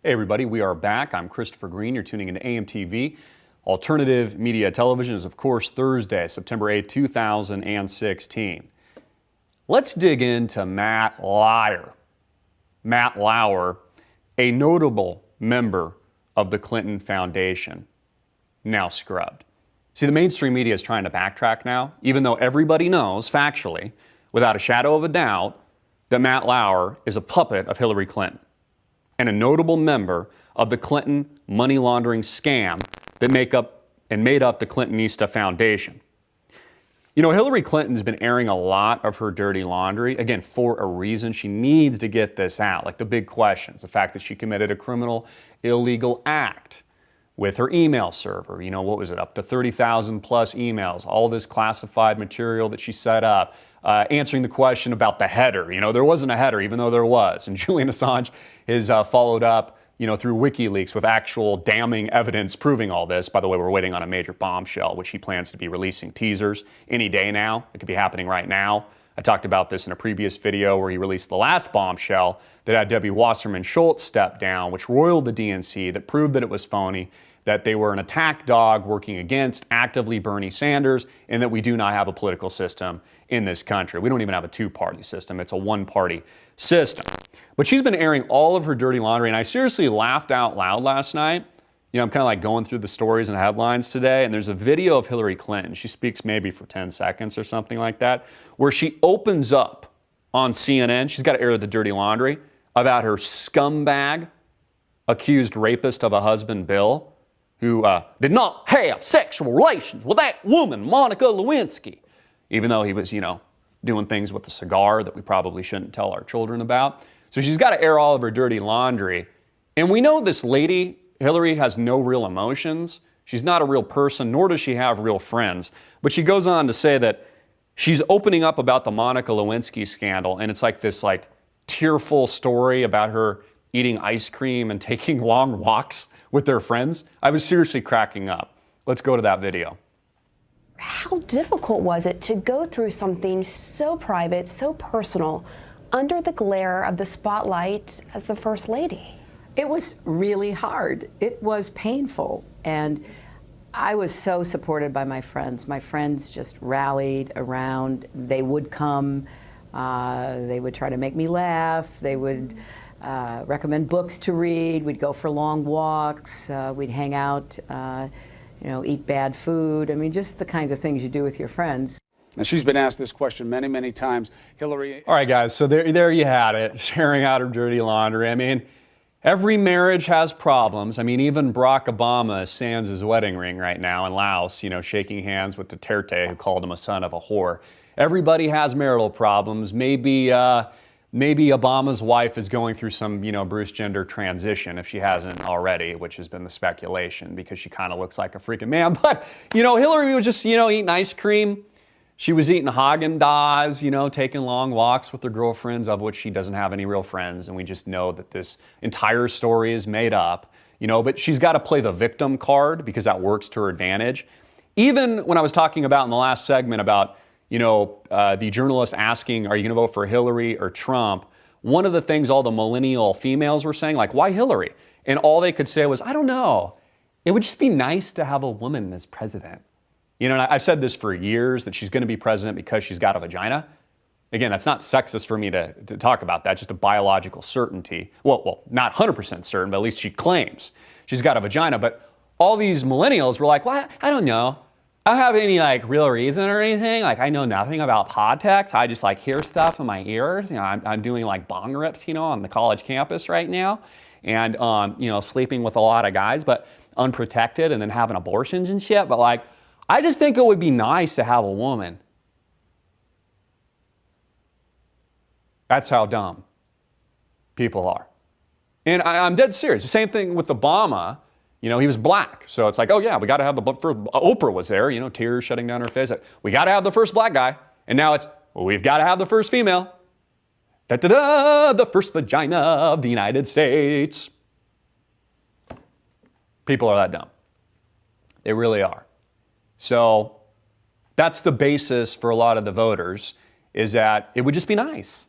Hey everybody, we are back. I'm Christopher Green. You're tuning into AMTV. Alternative Media Television is of course Thursday, September 8, 2016. Let's dig into Matt Lauer. Matt Lauer, a notable member of the Clinton Foundation, now scrubbed. See, the mainstream media is trying to backtrack now, even though everybody knows, factually, without a shadow of a doubt, that Matt Lauer is a puppet of Hillary Clinton and a notable member of the Clinton money laundering scam that made up the Clintonista Foundation. You know, Hillary Clinton's been airing a lot of her dirty laundry, again, for a reason. She needs to get this out, like the big questions, the fact that she committed a criminal illegal act with her email server. You know, what was it, up to 30,000 plus emails, all this classified material that she set up, answering the question about the header. You know, there wasn't a header, even though there was. And Julian Assange has followed up, you know, through WikiLeaks with actual damning evidence proving all this. By the way, we're waiting on a major bombshell, which he plans to be releasing teasers any day now. It could be happening right now. I talked about this in a previous video where he released the last bombshell that had Debbie Wasserman Schultz step down, which roiled the DNC, that proved that it was phony, that they were an attack dog working against actively Bernie Sanders, and that we do not have a political system in this country. We don't even have a two-party system. It's a one-party system. But she's been airing all of her dirty laundry, and I seriously laughed out loud last night. You know, I'm kind of like going through the stories and headlines today, and there's a video of Hillary Clinton. She speaks maybe for 10 seconds or something like that, where she opens up on CNN. She's got to air the dirty laundry about her scumbag accused rapist of a husband, Bill, who did not have sexual relations with that woman, Monica Lewinsky, even though he was, you know, doing things with a cigar that we probably shouldn't tell our children about. So she's got to air all of her dirty laundry. And we know this lady, Hillary, has no real emotions. She's not a real person, nor does she have real friends. But she goes on to say that she's opening up about the Monica Lewinsky scandal, and it's like this tearful story about her eating ice cream and taking long walks with their friends. I was seriously cracking up. Let's go to that video. How difficult was it to go through something so private, so personal, under the glare of the spotlight as the First Lady? It was really hard. It was painful. And I was so supported by my friends. My friends just rallied around. They would come. They would try to make me laugh. They would recommend books to read. We'd go for long walks. We'd hang out, you know, eat bad food. I mean, just the kinds of things you do with your friends. And she's been asked this question many, many times. Hillary. All right, guys, so there you had it, sharing out her dirty laundry. I mean, every marriage has problems. I mean, even Barack Obama sans his wedding ring right now in Laos, you know, shaking hands with Duterte, who called him a son of a whore. Everybody has marital problems. Maybe Obama's wife is going through some, you know, Bruce gender transition, if she hasn't already, which has been the speculation, because she kind of looks like a freaking man. But, you know, Hillary was just, you know, eating ice cream. She was eating Haagen-Dazs, you know, taking long walks with her girlfriends, of which she doesn't have any real friends. And we just know that this entire story is made up, you know, but she's got to play the victim card because that works to her advantage. Even when I was talking about in the last segment about, you know, the journalist asking, are you going to vote for Hillary or Trump? One of the things all the millennial females were saying, like, why Hillary? And all they could say was, I don't know. It would just be nice to have a woman as president. You know, and I've said this for years, that she's going to be president because she's got a vagina. Again, that's not sexist for me to talk about that, just a biological certainty. Well, not 100% certain, but at least she claims she's got a vagina. But all these millennials were like, well, I don't know. I don't have any real reason or anything. Like, I know nothing about podtext. I just hear stuff in my ears. You know, I'm doing bong rips, you know, on the college campus right now, and you know, sleeping with a lot of guys, but unprotected, and then having abortions and shit. But I just think it would be nice to have a woman. That's how dumb people are. And I'm dead serious. The same thing with Obama. You know, he was black. So it's like, oh yeah, we got to have the first, Oprah was there, you know, tears shutting down her face. We got to have the first black guy. And now it's, well, we've got to have the first female. Da-da-da, the first vagina of the United States. People are that dumb. They really are. So that's the basis for a lot of the voters, is that it would just be nice.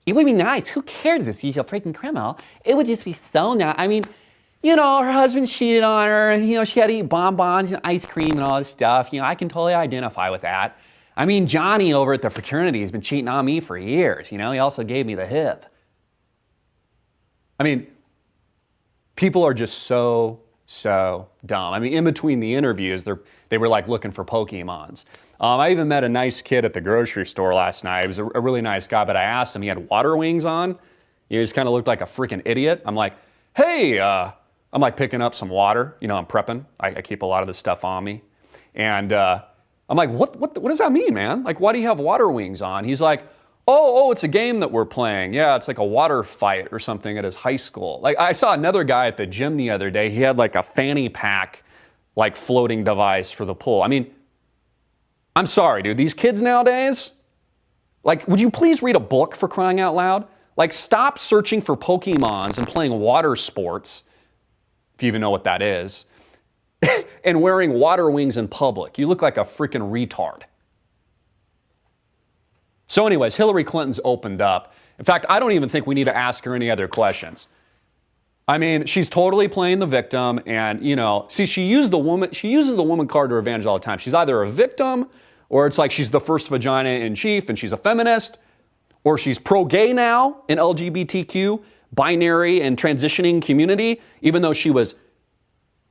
It would be nice. Who cares if she's a freaking criminal? It would just be so nice. I mean, her husband cheated on her. She had to eat bonbons and ice cream and all this stuff. I can totally identify with that. I mean, Johnny over at the fraternity has been cheating on me for years. He also gave me the hip. I mean, people are just so dumb. I mean, in between the interviews, they were like looking for Pokemons. I even met a nice kid at the grocery store last night. He was a really nice guy, but I asked him, he had water wings on. He just kind of looked like a freaking idiot. I'm like, hey, I'm like picking up some water. I'm prepping. I keep a lot of this stuff on me. And I'm like, what does that mean, man? Like, why do you have water wings on? He's like, oh, it's a game that we're playing. Yeah, it's like a water fight or something at his high school. Like, I saw another guy at the gym the other day. He had like a fanny pack, like floating device for the pool. I mean, I'm sorry, dude. These kids nowadays, like, would you please read a book, for crying out loud? Like, stop searching for Pokemons and playing water sports, if you even know what that is, and wearing water wings in public. You look like a freaking retard. So anyways, Hillary Clinton's opened up. In fact, I don't even think we need to ask her any other questions. I mean, she's totally playing the victim, and see, she uses the woman card to her advantage all the time. She's either a victim, or it's like she's the first vagina in chief and she's a feminist, or she's pro-gay now in LGBTQ, binary and transitioning community, even though she was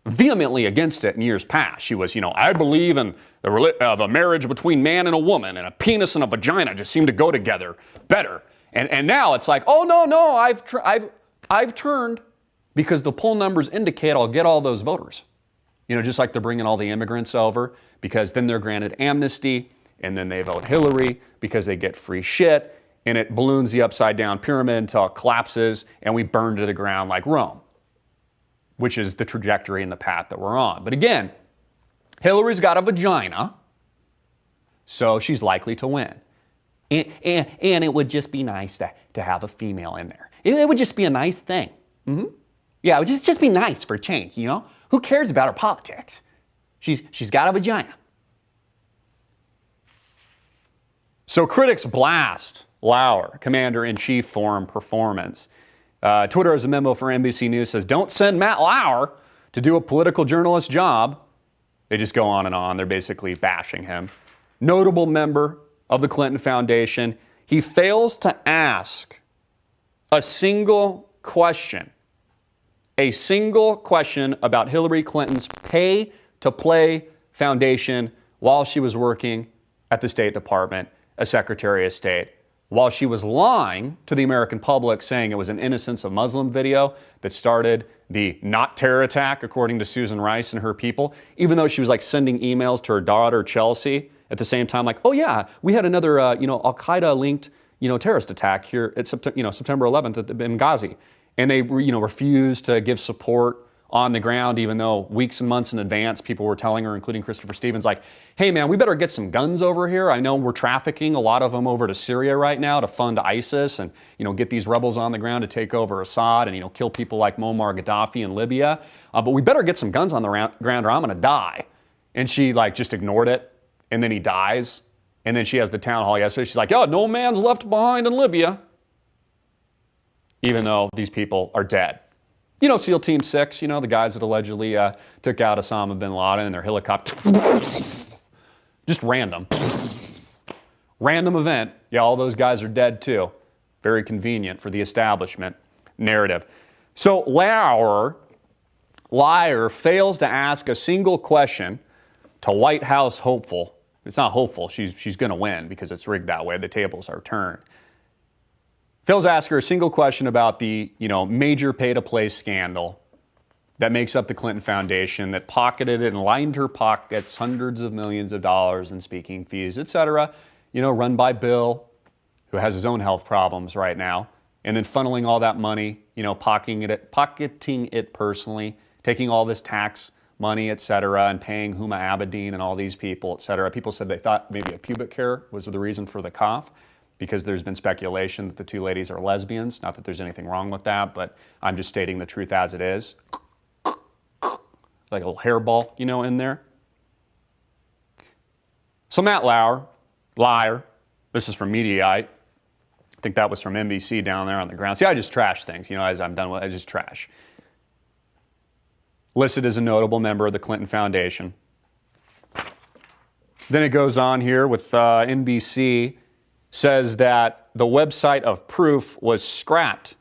vehemently against it in years past. She was, I believe in the marriage between man and a woman, and a penis and a vagina just seem to go together better. And now it's like, oh no, I've turned, because the poll numbers indicate I'll get all those voters. Just like they're bringing all the immigrants over, because then they're granted amnesty, and then they vote Hillary because they get free shit, and it balloons the upside down pyramid until it collapses, and we burn to the ground like Rome, which is the trajectory and the path that we're on. But again, Hillary's got a vagina, so she's likely to win. And it would just be nice to have a female in there. It would just be a nice thing. Yeah, it would just be nice for a change, Who cares about her politics? She's got a vagina. So critics blast Lauer, commander-in-chief, for performance. Twitter has a memo for NBC News, says, don't send Matt Lauer to do a political journalist job. They just go on and on. They're basically bashing him. Notable member of the Clinton Foundation. He fails to ask a single question about Hillary Clinton's pay-to-play foundation while she was working at the State Department as Secretary of State, while she was lying to the American public, saying it was an Innocence of Muslim video that started the not terror attack, according to Susan Rice and her people, even though she was like sending emails to her daughter Chelsea at the same time, like, oh yeah, we had another Al-Qaeda linked terrorist attack here at September 11th at Benghazi, and they refused to give support on the ground, even though weeks and months in advance people were telling her, including Christopher Stevens, like, hey man, we better get some guns over here. I know we're trafficking a lot of them over to Syria right now to fund ISIS and get these rebels on the ground to take over Assad and kill people like Muammar Gaddafi in Libya. But we better get some guns on the ground or I'm gonna die. And she just ignored it, and then he dies. And then she has the town hall yesterday. She's like, oh, no man's left behind in Libya, even though these people are dead. SEAL Team 6, the guys that allegedly took out Osama bin Laden in their helicopter. Just random. Random event. Yeah, all those guys are dead too. Very convenient for the establishment narrative. So Lauer fails to ask a single question to White House hopeful. It's not hopeful. She's going to win because it's rigged that way. The tables are turned. Fails to ask her a single question about the, major pay-to-play scandal that makes up the Clinton Foundation, that pocketed and lined her pockets hundreds of millions of dollars in speaking fees, etc., run by Bill, who has his own health problems right now, and then funneling all that money, pocketing it personally, taking all this tax money, etc., and paying Huma Abedin and all these people, etc. People said they thought maybe a pubic hair was the reason for the cough, because there's been speculation that the two ladies are lesbians. Not that there's anything wrong with that, but I'm just stating the truth as it is. Like a little hairball, in there. So Matt Lauer, liar, this is from Mediaite, think that was from NBC down there on the ground. See, I just trash things, as I'm done with I just trash. Listed as a notable member of the Clinton Foundation. Then it goes on here with NBC, says that the website of proof was scrapped,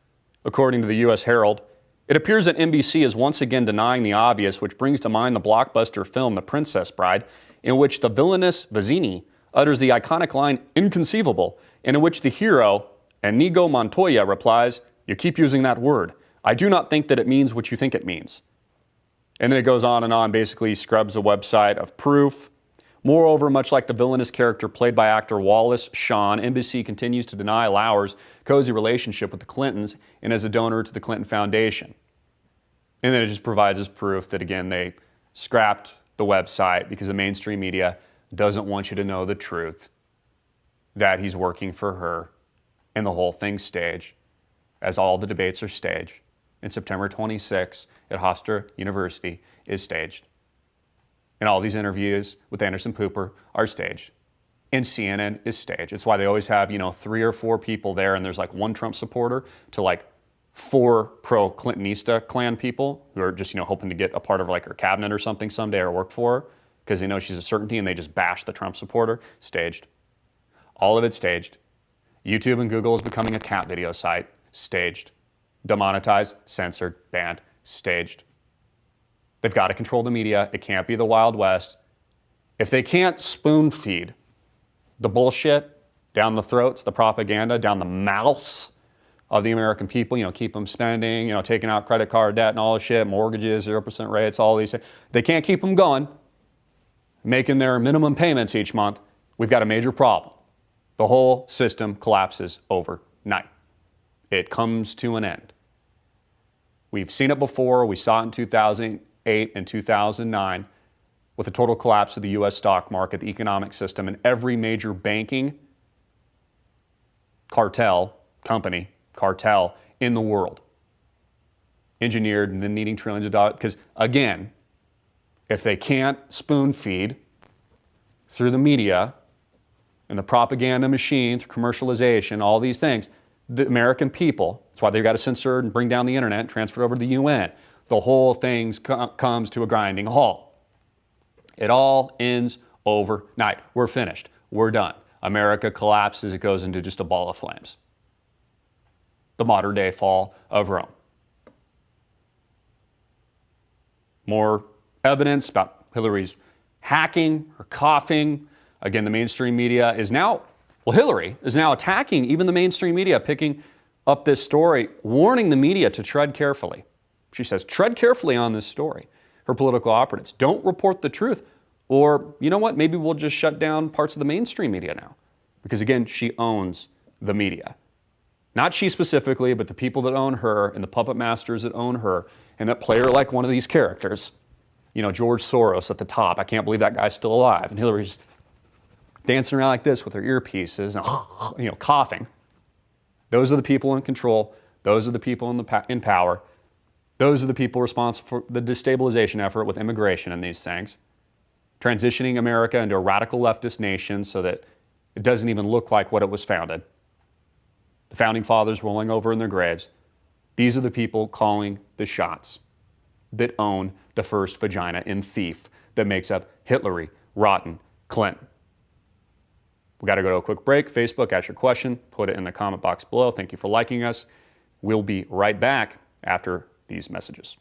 according to the U.S. Herald. It appears that NBC is once again denying the obvious, which brings to mind the blockbuster film The Princess Bride, in which the villainous Vizzini utters the iconic line, "Inconceivable," and in which the hero, Inigo Montoya, replies, "You keep using that word. I do not think that it means what you think it means." And then it goes on and on, basically scrubs the website of proof. Moreover, much like the villainous character played by actor Wallace Shawn, NBC continues to deny Lauer's cozy relationship with the Clintons and as a donor to the Clinton Foundation. And then it just provides us proof that, again, they scrapped the website because the mainstream media doesn't want you to know the truth, that he's working for her, and the whole thing's staged, as all the debates are staged. And September 26th at Hofstra University is staged. And all these interviews with Anderson Cooper are staged. And CNN is staged. It's why they always have, 3 or 4 people there, and there's like 1 Trump supporter to like 4 pro-Clintonista clan people who are just, hoping to get a part of like her cabinet or something someday or work for her because they know she's a certainty and they just bash the Trump supporter. Staged. All of it staged. YouTube and Google is becoming a cat video site. Staged. Demonetized, censored, banned, staged. They've got to control the media. It can't be the Wild West. If they can't spoon feed the bullshit down the throats, the propaganda, down the mouths of the American people, keep them spending, taking out credit card debt and all this shit, mortgages, 0% rates, all these things. They can't keep them going, making their minimum payments each month. We've got a major problem. The whole system collapses overnight. It comes to an end. We've seen it before. We saw it in 2008 and 2009 with the total collapse of the U.S. stock market, the economic system, and every major banking cartel in the world. Engineered and then needing trillions of dollars. Because again, if they can't spoon feed through the media and the propaganda machine, through commercialization, all these things, the American people, that's why they've got to censor and bring down the internet and transfer it over to the UN. The whole thing comes to a grinding halt. It all ends overnight. We're finished. We're done. America collapses. It goes into just a ball of flames. The modern day fall of Rome. More evidence about Hillary's hacking, her coughing. Again, the mainstream media is now, Hillary is now attacking even the mainstream media, picking up this story, warning the media to tread carefully. She says, tread carefully on this story. Her political operatives, don't report the truth. Or, you know what, maybe we'll just shut down parts of the mainstream media now. Because again, she owns the media. Not she specifically, but the people that own her and the puppet masters that own her and that play her like one of these characters. George Soros at the top. I can't believe that guy's still alive. And Hillary's dancing around like this with her earpieces and, coughing. Those are the people in control. Those are the people in power. Those are the people responsible for the destabilization effort with immigration and these things. Transitioning America into a radical leftist nation so that it doesn't even look like what it was founded. The founding fathers rolling over in their graves. These are the people calling the shots that own the first vagina and thief that makes up Hillary Rotten Clinton. We got to go to a quick break. Facebook, ask your question. Put it in the comment box below. Thank you for liking us. We'll be right back after these messages.